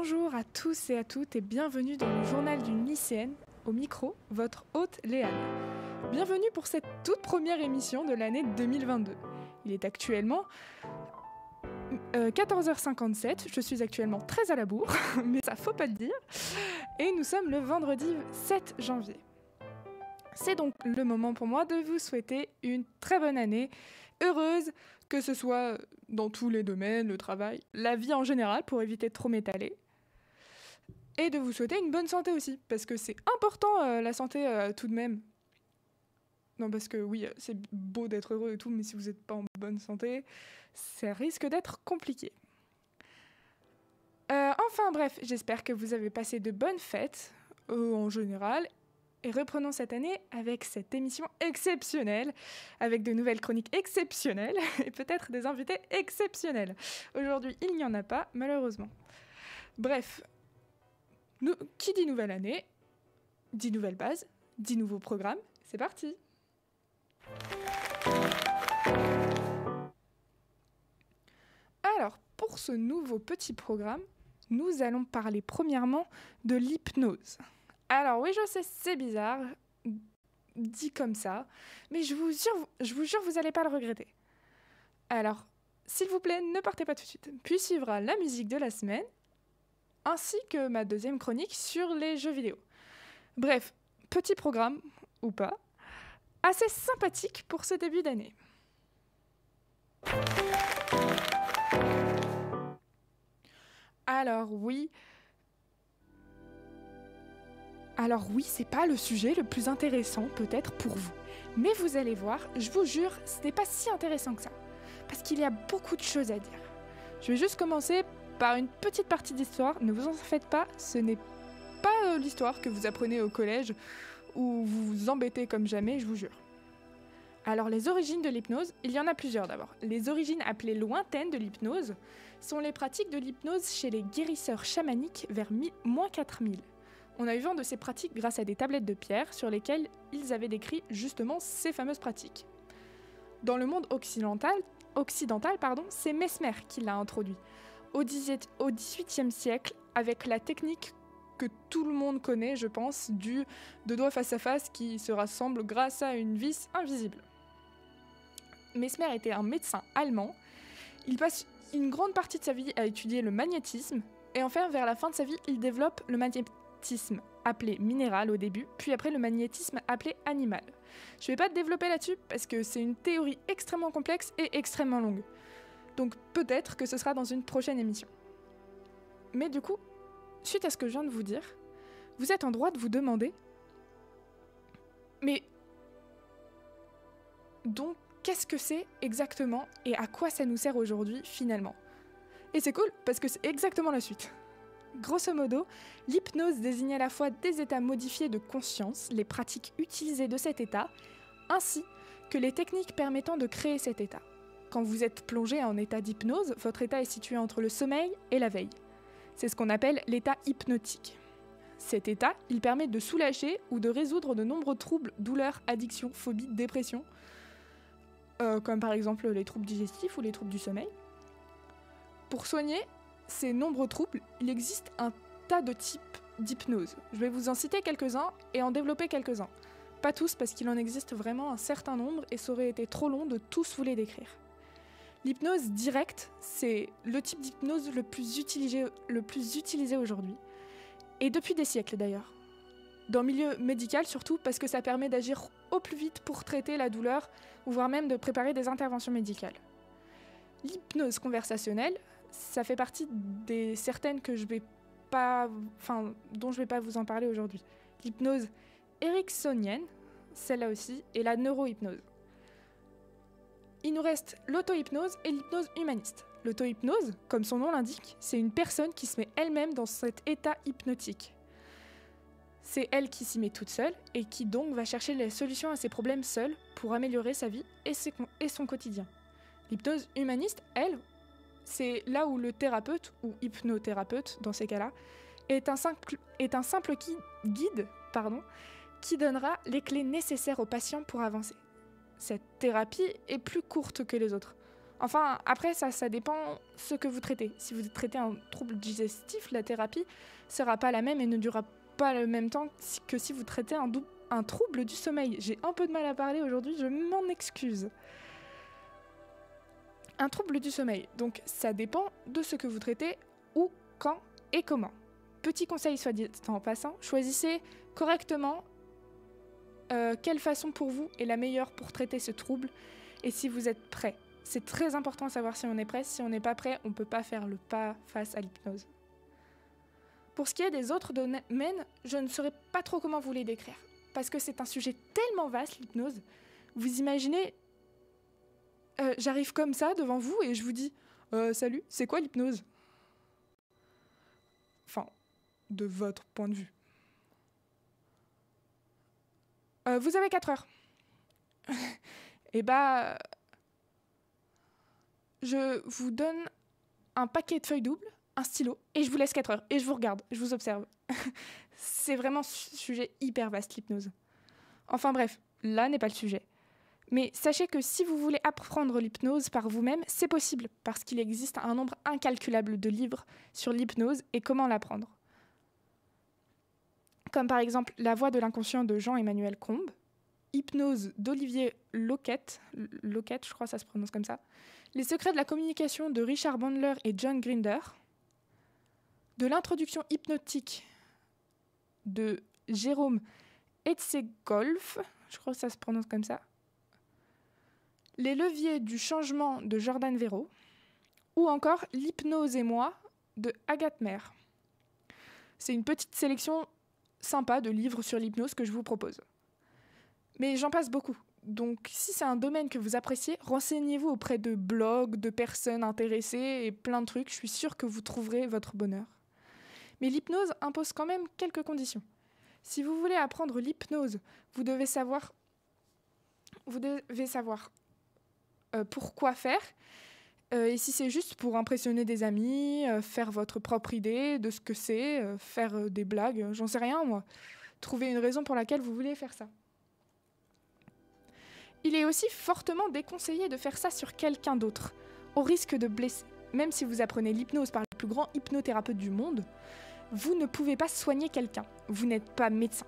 Bonjour à tous et à toutes et bienvenue dans le journal d'une lycéenne, au micro, votre hôte Léane. Bienvenue pour cette toute première émission de l'année 2022. Il est actuellement 14h57, je suis actuellement très à la bourre, mais ça faut pas le dire, et nous sommes le vendredi 7 janvier. C'est donc le moment pour moi de vous souhaiter une très bonne année, heureuse, que ce soit dans tous les domaines, le travail, la vie en général, pour éviter de trop m'étaler. Et de vous souhaiter une bonne santé aussi, parce que c'est important la santé tout de même. Non, parce que oui, c'est beau d'être heureux et tout, mais si vous n'êtes pas en bonne santé, ça risque d'être compliqué. Enfin bref, j'espère que vous avez passé de bonnes fêtes, en général, et reprenons cette année avec cette émission exceptionnelle, avec de nouvelles chroniques exceptionnelles, et peut-être des invités exceptionnels. Aujourd'hui, il n'y en a pas, malheureusement. Bref, qui dit nouvelle année, dit nouvelle base, dit nouveau programme, c'est parti. Alors, pour ce nouveau petit programme, nous allons parler premièrement de l'hypnose. Alors oui, je sais, c'est bizarre, dit comme ça, mais je vous jure, vous n'allez pas le regretter. Alors, s'il vous plaît, ne partez pas tout de suite. Puis suivra la musique de la semaine, ainsi que ma deuxième chronique sur les jeux vidéo. Bref, petit programme, ou pas, assez sympathique pour ce début d'année. Alors oui, c'est pas le sujet le plus intéressant peut-être pour vous. Mais vous allez voir, je vous jure, ce n'est pas si intéressant que ça. Parce qu'il y a beaucoup de choses à dire. Je vais juste commencer par une petite partie d'histoire. Ne vous en faites pas, ce n'est pas l'histoire que vous apprenez au collège où vous vous embêtez comme jamais, je vous jure. Alors les origines de l'hypnose, il y en a plusieurs d'abord. Les origines appelées lointaines de l'hypnose sont les pratiques de l'hypnose chez les guérisseurs chamaniques vers moins 4000. On a eu vent de ces pratiques grâce à des tablettes de pierre sur lesquelles ils avaient décrit justement ces fameuses pratiques. Dans le monde occidental, c'est Mesmer qui l'a introduit. Au XVIIIe siècle, avec la technique que tout le monde connaît, je pense, du deux doigts face à face qui se rassemblent grâce à une vis invisible. Mesmer était un médecin allemand. Il passe une grande partie de sa vie à étudier le magnétisme, et enfin, vers la fin de sa vie, il développe le magnétisme appelé minéral au début, puis après le magnétisme appelé animal. Je ne vais pas développer là-dessus parce que c'est une théorie extrêmement complexe et extrêmement longue. Donc peut-être que ce sera dans une prochaine émission. Mais du coup, suite à ce que je viens de vous dire, vous êtes en droit de vous demander « Mais donc, qu'est-ce que c'est exactement et à quoi ça nous sert aujourd'hui finalement ?» Et c'est cool parce que c'est exactement la suite. Grosso modo, l'hypnose désigne à la fois des états modifiés de conscience, les pratiques utilisées de cet état, ainsi que les techniques permettant de créer cet état. Quand vous êtes plongé en état d'hypnose, votre état est situé entre le sommeil et la veille. C'est ce qu'on appelle l'état hypnotique. Cet état, il permet de soulager ou de résoudre de nombreux troubles, douleurs, addictions, phobies, dépressions, comme par exemple les troubles digestifs ou les troubles du sommeil. Pour soigner ces nombreux troubles, il existe un tas de types d'hypnose. Je vais vous en citer quelques-uns et en développer quelques-uns. Pas tous parce qu'il en existe vraiment un certain nombre et ça aurait été trop long de tous vous les décrire. L'hypnose directe, c'est le type d'hypnose le plus utilisé aujourd'hui. Et depuis des siècles d'ailleurs. Dans le milieu médical surtout parce que ça permet d'agir au plus vite pour traiter la douleur ou voire même de préparer des interventions médicales. L'hypnose conversationnelle, ça fait partie des certaines dont je vais pas vous en parler aujourd'hui. L'hypnose ericksonienne, celle-là aussi, et la neurohypnose. Il nous reste l'auto-hypnose et l'hypnose humaniste. L'auto-hypnose, comme son nom l'indique, c'est une personne qui se met elle-même dans cet état hypnotique. C'est elle qui s'y met toute seule et qui donc va chercher les solutions à ses problèmes seule pour améliorer sa vie et son quotidien. L'hypnose humaniste, elle, c'est là où le thérapeute, ou hypnothérapeute dans ces cas-là, est un simple guide qui donnera les clés nécessaires au patient pour avancer. Cette thérapie est plus courte que les autres. Enfin, après, ça dépend ce que vous traitez. Si vous traitez un trouble digestif, la thérapie sera pas la même et ne durera pas le même temps que si vous traitez un trouble du sommeil. J'ai un peu de mal à parler aujourd'hui, je m'en excuse. Un trouble du sommeil, donc ça dépend de ce que vous traitez, où, quand et comment. Petit conseil soit dit en passant, choisissez correctement quelle façon pour vous est la meilleure pour traiter ce trouble et si vous êtes prêt. C'est très important de savoir si on est prêt. Si on n'est pas prêt, on ne peut pas faire le pas face à l'hypnose. Pour ce qui est des autres domaines, je ne saurais pas trop comment vous les décrire. Parce que c'est un sujet tellement vaste, l'hypnose. Vous imaginez, j'arrive comme ça devant vous et je vous dis « Salut, c'est quoi l'hypnose ?» Enfin, de votre point de vue. Vous avez 4 heures. Et bah... je vous donne un paquet de feuilles doubles, un stylo, et je vous laisse 4 heures. Et je vous regarde, je vous observe. C'est vraiment un sujet hyper vaste, l'hypnose. Enfin bref, là n'est pas le sujet. Mais sachez que si vous voulez apprendre l'hypnose par vous-même, c'est possible, parce qu'il existe un nombre incalculable de livres sur l'hypnose et comment l'apprendre. Comme par exemple La voix de l'inconscient de Jean-Emmanuel Combes, Hypnose d'Olivier Loquette, je crois que ça se prononce comme ça, Les secrets de la communication de Richard Bandler et John Grinder, de l'introduction hypnotique de Jérôme Etzegolf, je crois que ça se prononce comme ça, Les leviers du changement de Jordan Véro, ou encore L'hypnose et moi de Agathe Maire. C'est une petite sélection sympa de livres sur l'hypnose que je vous propose. Mais j'en passe beaucoup. Donc si c'est un domaine que vous appréciez, renseignez-vous auprès de blogs, de personnes intéressées et plein de trucs. Je suis sûre que vous trouverez votre bonheur. Mais l'hypnose impose quand même quelques conditions. Si vous voulez apprendre l'hypnose, vous devez savoir pourquoi faire. Et si c'est juste pour impressionner des amis, faire votre propre idée de ce que c'est, faire des blagues, j'en sais rien moi. Trouvez une raison pour laquelle vous voulez faire ça. Il est aussi fortement déconseillé de faire ça sur quelqu'un d'autre, au risque de blesser. Même si vous apprenez l'hypnose par le plus grand hypnothérapeute du monde, vous ne pouvez pas soigner quelqu'un. Vous n'êtes pas médecin.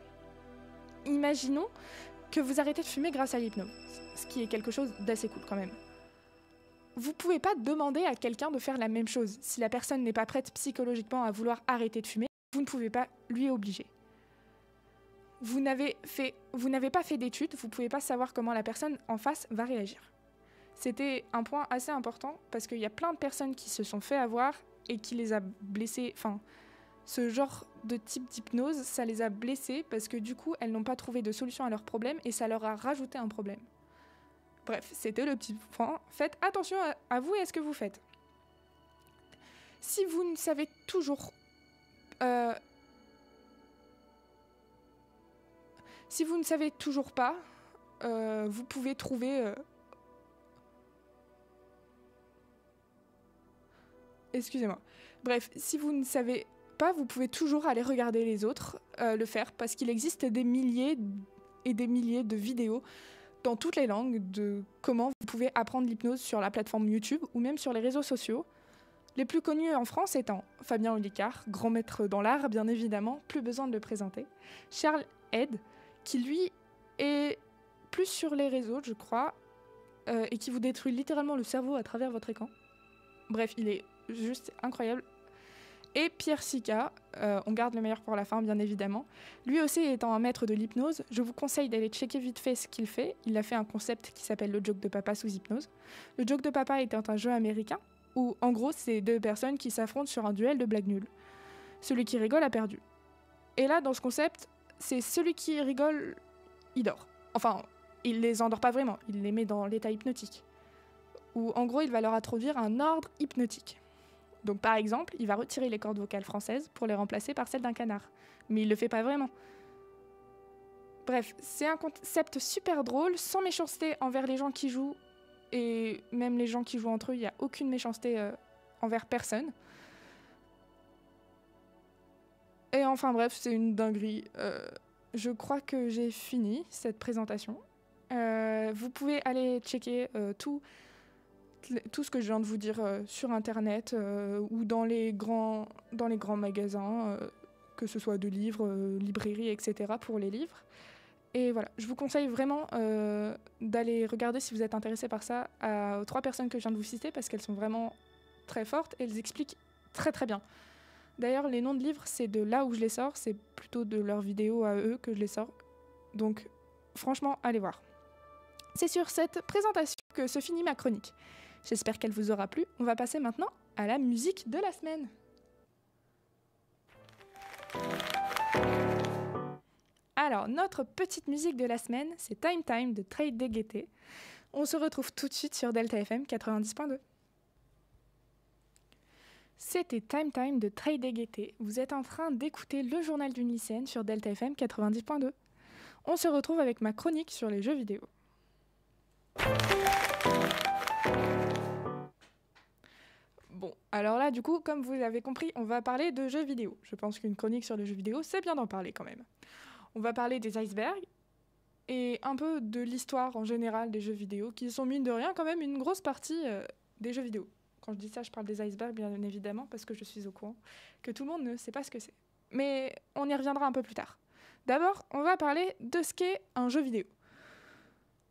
Imaginons que vous arrêtez de fumer grâce à l'hypnose, ce qui est quelque chose d'assez cool quand même. Vous ne pouvez pas demander à quelqu'un de faire la même chose. Si la personne n'est pas prête psychologiquement à vouloir arrêter de fumer, vous ne pouvez pas lui obliger. Vous n'avez pas fait d'études, vous ne pouvez pas savoir comment la personne en face va réagir. C'était un point assez important parce qu'il y a plein de personnes qui se sont fait avoir et qui les a blessées. Enfin, ce genre de type d'hypnose, ça les a blessées parce que du coup, elles n'ont pas trouvé de solution à leur problème et ça leur a rajouté un problème. Bref, c'était le petit point. Faites attention à vous et à ce que vous faites. Si vous ne savez toujours... Si vous ne savez toujours pas, vous pouvez trouver... Excusez-moi. Bref, si vous ne savez pas, vous pouvez toujours aller regarder les autres le faire, parce qu'il existe des milliers et des milliers de vidéos dans toutes les langues de comment vous pouvez apprendre l'hypnose sur la plateforme YouTube ou même sur les réseaux sociaux. Les plus connus en France étant Fabien Olicard, grand maître dans l'art bien évidemment, plus besoin de le présenter, Charles Ed, qui lui est plus sur les réseaux je crois, et qui vous détruit littéralement le cerveau à travers votre écran. Bref, il est juste incroyable. Et Pierre Sika, on garde le meilleur pour la fin bien évidemment. Lui aussi étant un maître de l'hypnose, je vous conseille d'aller checker vite fait ce qu'il fait. Il a fait un concept qui s'appelle le joke de papa sous hypnose. Le joke de papa étant un jeu américain où en gros c'est deux personnes qui s'affrontent sur un duel de blagues nulles. Celui qui rigole a perdu. Et là dans ce concept, c'est celui qui rigole, il dort. Enfin, il les endort pas vraiment, il les met dans l'état hypnotique. Où en gros il va leur introduire un ordre hypnotique. Donc par exemple, il va retirer les cordes vocales françaises pour les remplacer par celles d'un canard. Mais il le fait pas vraiment. Bref, c'est un concept super drôle, sans méchanceté envers les gens qui jouent, et même les gens qui jouent entre eux, il n'y a aucune méchanceté envers personne. Et enfin bref, c'est une dinguerie. Je crois que j'ai fini cette présentation. Vous pouvez aller checker tout ce que je viens de vous dire sur Internet ou dans les grands magasins, que ce soit de livres, librairies, etc. pour les livres. Et voilà, je vous conseille vraiment d'aller regarder si vous êtes intéressé par ça aux 3 personnes que je viens de vous citer parce qu'elles sont vraiment très fortes et elles expliquent très très bien. D'ailleurs, les noms de livres, c'est de là où je les sors, c'est plutôt de leurs vidéos à eux que je les sors. Donc, franchement, allez voir. C'est sur cette présentation que se finit ma chronique. J'espère qu'elle vous aura plu. On va passer maintenant à la musique de la semaine. Alors, notre petite musique de la semaine, c'est Time Time de Trade DGT. On se retrouve tout de suite sur Delta FM 90.2. C'était Time Time de Trade DGT. Vous êtes en train d'écouter le journal d'une lycéenne sur Delta FM 90.2. On se retrouve avec ma chronique sur les jeux vidéo. Bon, alors là, du coup, comme vous l'avez compris, on va parler de jeux vidéo. Je pense qu'une chronique sur les jeux vidéo, c'est bien d'en parler quand même. On va parler des icebergs et un peu de l'histoire en général des jeux vidéo, qui sont mine de rien quand même une grosse partie des jeux vidéo. Quand je dis ça, je parle des icebergs, bien évidemment, parce que je suis au courant que tout le monde ne sait pas ce que c'est. Mais on y reviendra un peu plus tard. D'abord, on va parler de ce qu'est un jeu vidéo.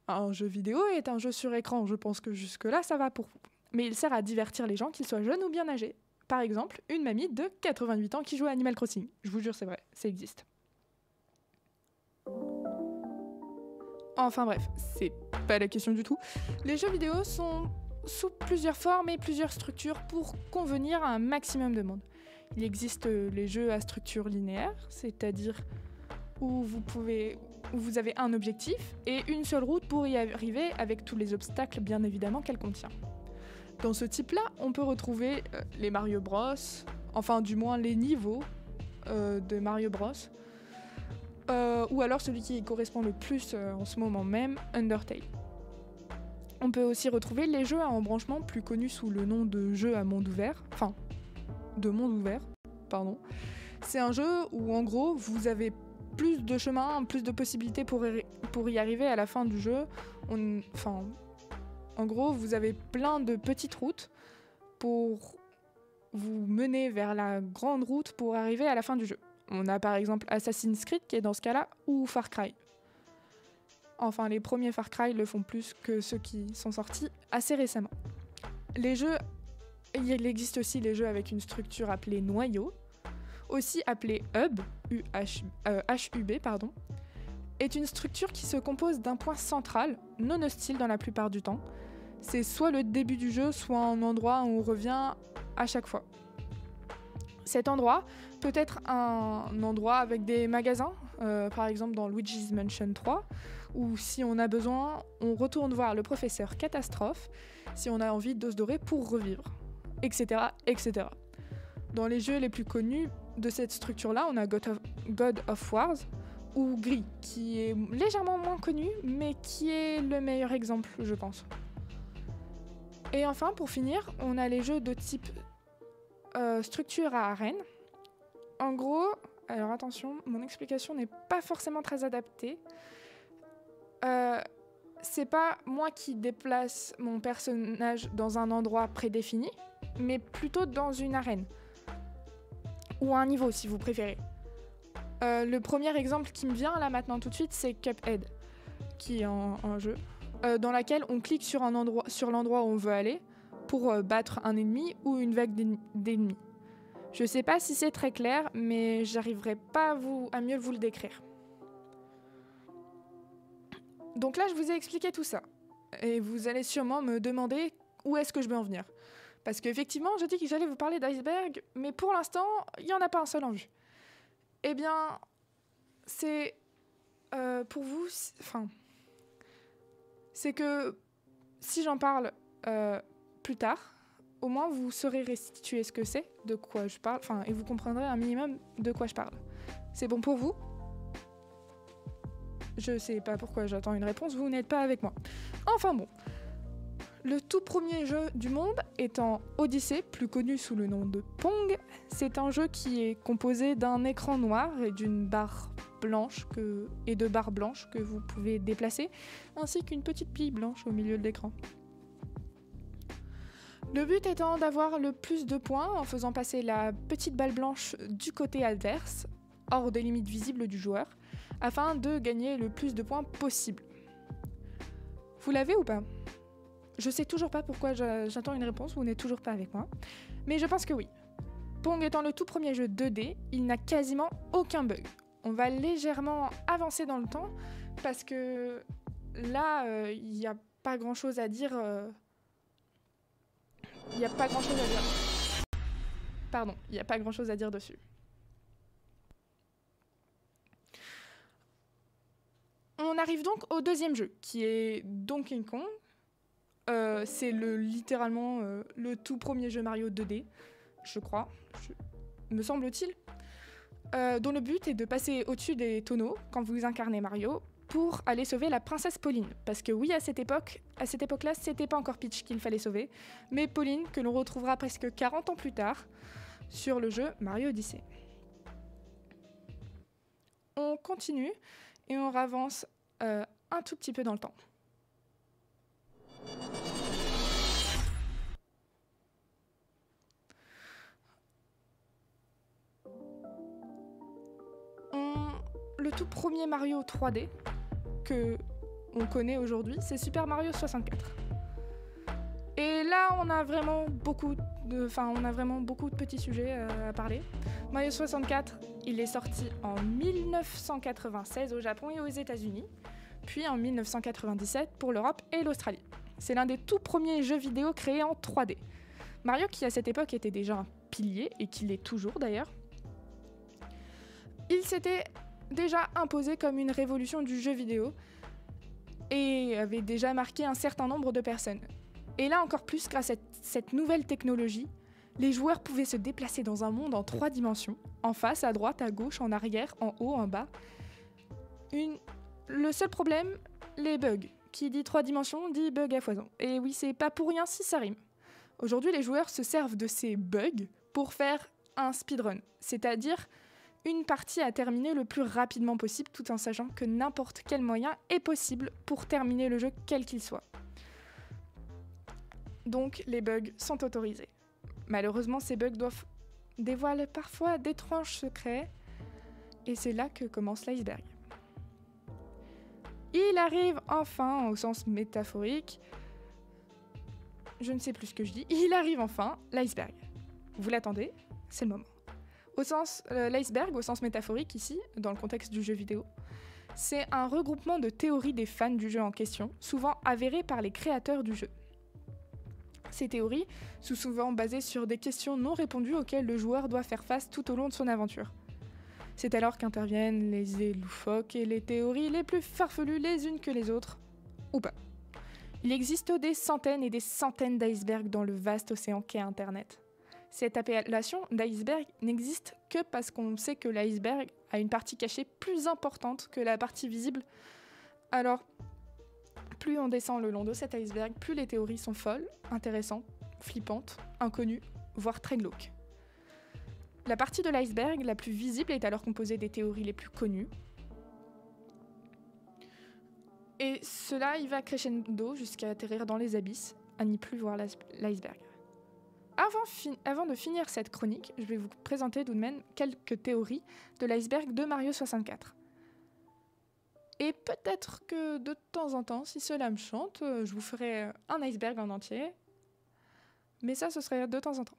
Un jeu vidéo est un jeu sur écran, je pense que jusque-là, ça va pour vous. Mais il sert à divertir les gens, qu'ils soient jeunes ou bien âgés. Par exemple, une mamie de 88 ans qui joue à Animal Crossing. Je vous jure, c'est vrai, ça existe. Enfin bref, c'est pas la question du tout. Les jeux vidéo sont sous plusieurs formes et plusieurs structures pour convenir à un maximum de monde. Il existe les jeux à structure linéaire, c'est-à-dire où vous avez un objectif et une seule route pour y arriver avec tous les obstacles bien évidemment qu'elle contient. Dans ce type-là, on peut retrouver les Mario Bros, enfin du moins les niveaux de Mario Bros, ou alors celui qui correspond le plus en ce moment même, Undertale. On peut aussi retrouver les jeux à embranchement plus connus sous le nom de jeux à monde ouvert, C'est un jeu où en gros vous avez plus de chemins, plus de possibilités pour y arriver à la fin du jeu. En gros, vous avez plein de petites routes pour vous mener vers la grande route pour arriver à la fin du jeu. On a par exemple Assassin's Creed qui est dans ce cas-là, ou Far Cry. Enfin, les premiers Far Cry le font plus que ceux qui sont sortis assez récemment. Il existe aussi les jeux avec une structure appelée noyau, aussi appelée hub, HUB, est une structure qui se compose d'un point central, non hostile dans la plupart du temps. C'est soit le début du jeu, soit un endroit où on revient à chaque fois. Cet endroit peut être un endroit avec des magasins, par exemple dans Luigi's Mansion 3, ou si on a besoin, on retourne voir le professeur Catastrophe, si on a envie d'os doré pour revivre, etc., etc. Dans les jeux les plus connus de cette structure-là, on a God of Wars, ou Gris, qui est légèrement moins connu, mais qui est le meilleur exemple, je pense. Et enfin, pour finir, on a les jeux de type structure à arène. En gros, alors attention, mon explication n'est pas forcément très adaptée. C'est pas moi qui déplace mon personnage dans un endroit prédéfini, mais plutôt dans une arène. Ou un niveau, si vous préférez. Le premier exemple qui me vient là maintenant tout de suite, c'est Cuphead, qui est un jeu dans lequel on clique sur l'endroit où on veut aller pour battre un ennemi ou une vague d'ennemis. Je sais pas si c'est très clair, mais j'arriverai pas à mieux vous le décrire. Donc là, je vous ai expliqué tout ça. Et vous allez sûrement me demander où est-ce que je vais en venir. Parce qu'effectivement, j'ai dit que j'allais vous parler d'iceberg, mais pour l'instant, il n'y en a pas un seul en vue. Eh bien, c'est pour vous... c'est que si j'en parle plus tard, au moins vous saurez restituer ce que c'est, de quoi je parle, et vous comprendrez un minimum de quoi je parle. C'est bon pour vous ? Je sais pas pourquoi j'attends une réponse, vous n'êtes pas avec moi. Enfin bon. Le tout premier jeu du monde étant Odyssey, plus connu sous le nom de Pong. C'est un jeu qui est composé d'un écran noir et d'une barre blanche et de barres blanches que vous pouvez déplacer, ainsi qu'une petite pile blanche au milieu de l'écran. Le but étant d'avoir le plus de points en faisant passer la petite balle blanche du côté adverse, hors des limites visibles du joueur, afin de gagner le plus de points possible. Vous l'avez ou pas ? Je sais toujours pas pourquoi j'attends une réponse, vous n'êtes toujours pas avec moi, mais je pense que oui. Pong étant le tout premier jeu 2D, il n'a quasiment aucun bug. On va légèrement avancer dans le temps, parce que là, il n'y a pas grand chose à dire... Il n'y a pas grand chose à dire. Pardon, il n'y a pas grand chose à dire dessus. On arrive donc au deuxième jeu, qui est Donkey Kong. C'est littéralement le tout premier jeu Mario 2D, je crois, me semble-t-il, dont le but est de passer au-dessus des tonneaux quand vous incarnez Mario pour aller sauver la princesse Pauline. Parce que oui, à cette époque-là, c'était pas encore Peach qu'il fallait sauver, mais Pauline, que l'on retrouvera presque 40 ans plus tard sur le jeu Mario Odyssey. On continue et on avance un tout petit peu dans le temps. Le tout premier Mario 3D que on connaît aujourd'hui, c'est Super Mario 64. Et là, on a vraiment beaucoup de petits sujets à parler. Mario 64, il est sorti en 1996 au Japon et aux États-Unis, puis en 1997 pour l'Europe et l'Australie. C'est l'un des tout premiers jeux vidéo créés en 3D. Mario, qui à cette époque était déjà un pilier, et qui l'est toujours d'ailleurs, il s'était déjà imposé comme une révolution du jeu vidéo et avait déjà marqué un certain nombre de personnes. Et là encore plus, grâce à cette nouvelle technologie, les joueurs pouvaient se déplacer dans un monde en 3 dimensions, en face, à droite, à gauche, en arrière, en haut, en bas. Le seul problème, les bugs. Qui dit 3 dimensions dit bug à foison. Et oui, c'est pas pour rien si ça rime. Aujourd'hui, les joueurs se servent de ces bugs pour faire un speedrun, c'est-à-dire une partie à terminer le plus rapidement possible, tout en sachant que n'importe quel moyen est possible pour terminer le jeu quel qu'il soit. Donc les bugs sont autorisés. Malheureusement, ces bugs dévoilent parfois d'étranges secrets, et c'est là que commence l'iceberg. Il arrive enfin, au sens métaphorique, je ne sais plus ce que je dis, il arrive enfin, l'iceberg. Vous l'attendez, c'est le moment. L'iceberg, au sens métaphorique ici, dans le contexte du jeu vidéo, c'est un regroupement de théories des fans du jeu en question, souvent avérées par les créateurs du jeu. Ces théories sont souvent basées sur des questions non répondues auxquelles le joueur doit faire face tout au long de son aventure. C'est alors qu'interviennent les idées loufoques et les théories les plus farfelues les unes que les autres, ou pas. Il existe des centaines et des centaines d'icebergs dans le vaste océan qu'est Internet. Cette appellation d'iceberg n'existe que parce qu'on sait que l'iceberg a une partie cachée plus importante que la partie visible. Alors, plus on descend le long de cet iceberg, plus les théories sont folles, intéressantes, flippantes, inconnues, voire très glauques. La partie de l'iceberg la plus visible est alors composée des théories les plus connues. Et cela, il va crescendo jusqu'à atterrir dans les abysses, à n'y plus voir l'iceberg. Avant de finir cette chronique, je vais vous présenter tout de même quelques théories de l'iceberg de Mario 64. Et peut-être que de temps en temps, si cela me chante, je vous ferai un iceberg en entier. Mais ça, ce serait de temps en temps.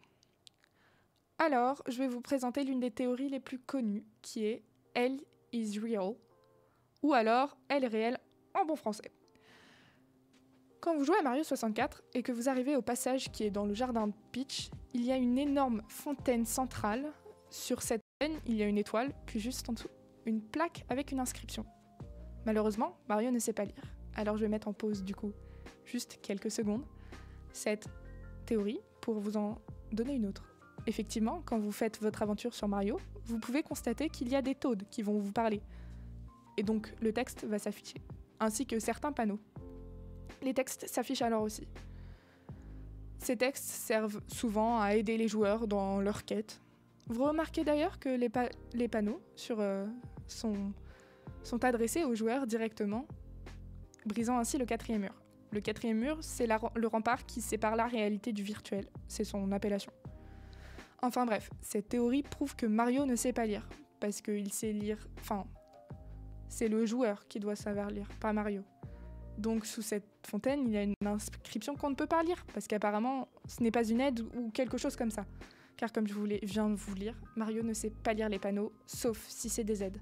Alors, je vais vous présenter l'une des théories les plus connues, qui est « Hell is real », ou alors « Elle est réelle » en bon français. Quand vous jouez à Mario 64 et que vous arrivez au passage qui est dans le jardin de Peach, il y a une énorme fontaine centrale. Sur cette fontaine, il y a une étoile, puis juste en dessous, une plaque avec une inscription. Malheureusement, Mario ne sait pas lire. Alors je vais mettre en pause du coup juste quelques secondes cette théorie pour vous en donner une autre. Effectivement, quand vous faites votre aventure sur Mario, vous pouvez constater qu'il y a des Toads qui vont vous parler. Et donc le texte va s'afficher, ainsi que certains panneaux. Les textes s'affichent alors aussi. Ces textes servent souvent à aider les joueurs dans leur quête. Vous remarquez d'ailleurs que les panneaux sont adressés aux joueurs directement, brisant ainsi le 4e mur. Le quatrième mur, c'est le rempart qui sépare la réalité du virtuel. C'est son appellation. Enfin bref, cette théorie prouve que Mario ne sait pas lire. Parce qu'il sait lire... Enfin, c'est le joueur qui doit savoir lire, pas Mario. Donc sous cette fontaine, il y a une inscription qu'on ne peut pas lire. Parce qu'apparemment, ce n'est pas une aide ou quelque chose comme ça. Car comme je viens de vous lire, Mario ne sait pas lire les panneaux, sauf si c'est des aides.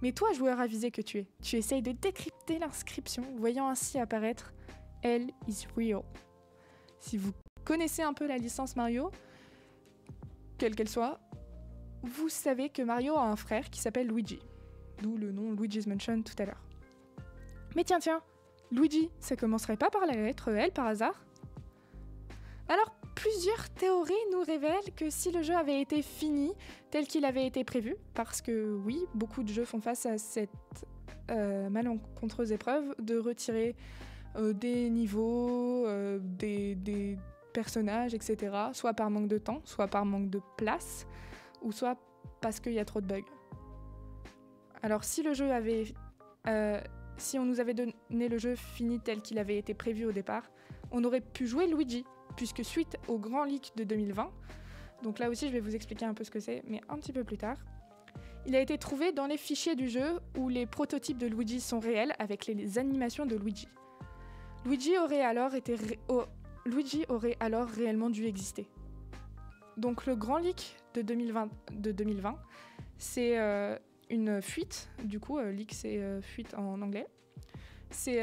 Mais toi, joueur avisé que tu es, tu essayes de décrypter l'inscription, voyant ainsi apparaître « L is real ». Si vous connaissez un peu la licence Mario, quelle qu'elle soit, vous savez que Mario a un frère qui s'appelle Luigi. D'où le nom Luigi's Mansion tout à l'heure. Mais tiens, Luigi, ça commencerait pas par la lettre L par hasard ? Alors, plusieurs théories nous révèlent que si le jeu avait été fini tel qu'il avait été prévu, parce que oui, beaucoup de jeux font face à cette malencontreuse épreuve de retirer des niveaux, des personnages, etc., soit par manque de temps, soit par manque de place, ou soit parce qu'il y a trop de bugs. Alors si le jeu avait... si on nous avait donné le jeu fini tel qu'il avait été prévu au départ, on aurait pu jouer Luigi, puisque suite au grand leak de 2020, donc là aussi je vais vous expliquer un peu ce que c'est, mais un petit peu plus tard, il a été trouvé dans les fichiers du jeu où les prototypes de Luigi sont réels avec les animations de Luigi. Luigi aurait alors réellement dû exister. Donc le grand leak de 2020 c'est une fuite, du coup, leak c'est fuite en anglais. C'est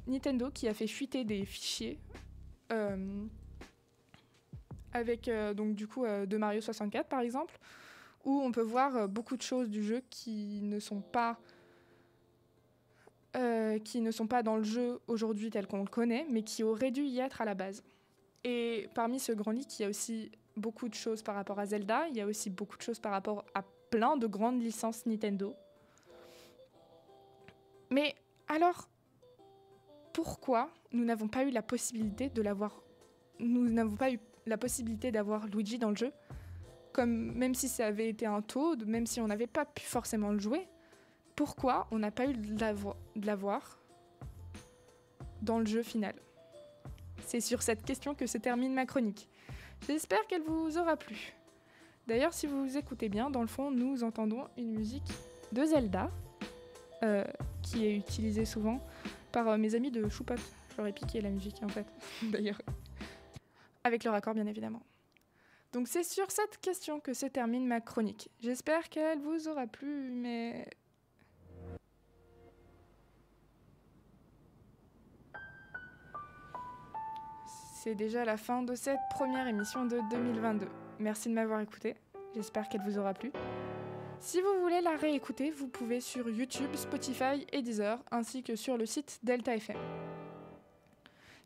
Nintendo qui a fait fuiter des fichiers avec donc du coup de Mario 64 par exemple, où on peut voir beaucoup de choses du jeu qui ne sont pas dans le jeu aujourd'hui tel qu'on le connaît, mais qui auraient dû y être à la base. Et parmi ce grand leak, il y a aussi beaucoup de choses par rapport à Zelda, il y a aussi beaucoup de choses par rapport à plein de grandes licences Nintendo. Mais alors, pourquoi nous n'avons pas eu la possibilité d'avoir Luigi dans le jeu, comme même si ça avait été un Toad, même si on n'avait pas pu forcément le jouer, pourquoi on n'a pas eu de l'avoir dans le jeu final ? C'est sur cette question que se termine ma chronique. J'espère qu'elle vous aura plu. D'ailleurs, si vous écoutez bien, dans le fond, nous entendons une musique de Zelda, qui est utilisée souvent par mes amis de Choupot. Je leur ai piqué la musique, en fait, d'ailleurs. Avec le raccord, bien évidemment. Donc c'est sur cette question que se termine ma chronique. J'espère qu'elle vous aura plu, mais... C'est déjà la fin de cette première émission de 2022. Merci de m'avoir écouté. J'espère qu'elle vous aura plu. Si vous voulez la réécouter, vous pouvez sur YouTube, Spotify et Deezer, ainsi que sur le site Delta FM.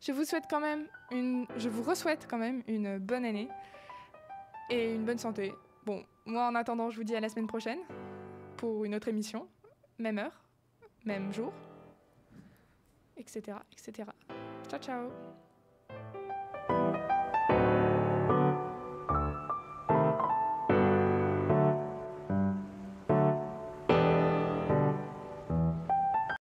Je vous souhaite quand même une bonne année et une bonne santé. Bon, moi en attendant, je vous dis à la semaine prochaine pour une autre émission, même heure, même jour, etc., etc. Ciao, ciao.